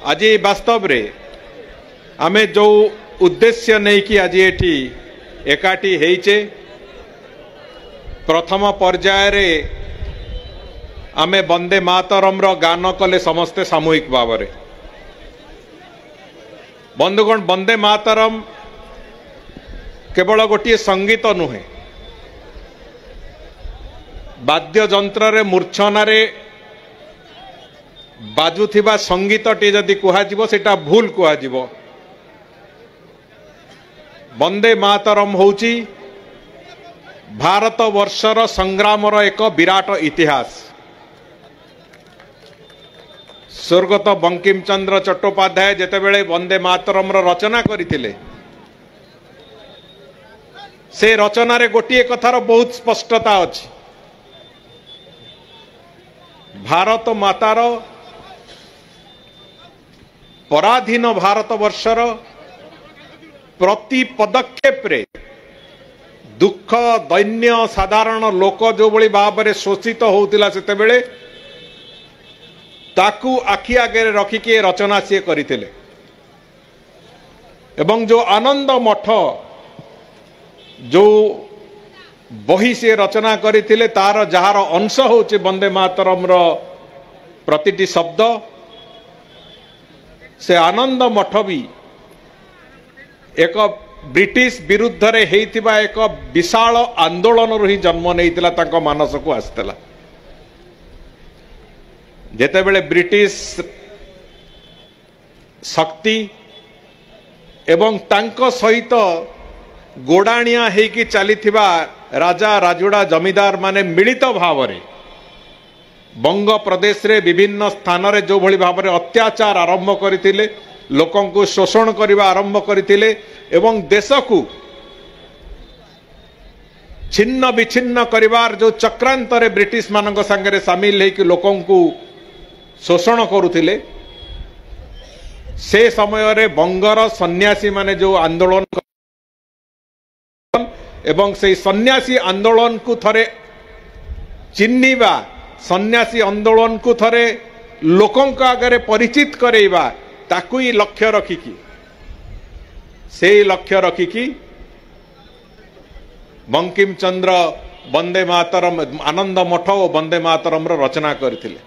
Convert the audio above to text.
आज वास्तव रे आमे जो उद्देश्य नहीं कि आज एठी एकाठी हेइचे प्रथम पर्याय रे आमे वंदे मातरम रो गान कले समस्ते सामूहिक भाव रे। बंधुगण वंदे मातरम केवल गोटे संगीत नुहे वाद्य जंत्र रे मूर्छना रे बाजुथिबा संगीत टी जदि कुहाजिबो सेटा भूल कुहाजिबो। वंदे मातरम होउची भारत वर्षर संग्रामर एक विराट इतिहास। स्वर्गत बंकिम चंद्र चट्टोपाध्याय जेतेबेले वंदे मातरम रचना करथिले से रचना रे गोटे कथार बहुत स्पष्टता अछि। भारत मातार पराधीन भारत वर्षर प्रति पदक्षेप रे दुख दैन्य साधारण लोक जो बड़ी भाव में शोषित होउतिला सेतेबेले ताकू आखि आगे रखिके रचना सी करथिले एवं जो आनंद मठ जो बही से रचना करथिले तार जहार अंश होचे वंदे मातरम रो प्रतिटी शब्द से आनंद मठ भी एक ब्रिटिश विरुद्ध रे हेइतिबा एक विशाल आंदोलन रु ही जन्म नैतिला तांको मानस को आस्तेला। जेतेबेले ब्रिटिश शक्ति एवं तांको सहित गोडाणिया हेकी चलीथिबा राजा राजुड़ा जमीदार माने मिलित भाव रे बंग प्रदेश रे विभिन्न स्थान रे जो भली भाव रे अत्याचार आरंभ करथिले लोकन को शोषण करबा आरंभ करथिले एवं देश को छिन्न विछिन्न करिवार जो चक्रांत रे ब्रिटिश मानक संगे सामिल हेकी लोकन को शोषण करुथिले से समय रे बंगर सन्यासी माने जो आंदोलन एवं से सन्यासी आंदोलन को थरे चिन्हिबा सन्यासी आंदोलन को थरे लोकन का आगे परिचित करेबा ताकू ही लक्ष्य रखिकी से लक्ष्य रखिकी बंकिम चंद्र वंदे मातरम आनंद मठ और वंदे मातरम रचना करथिले।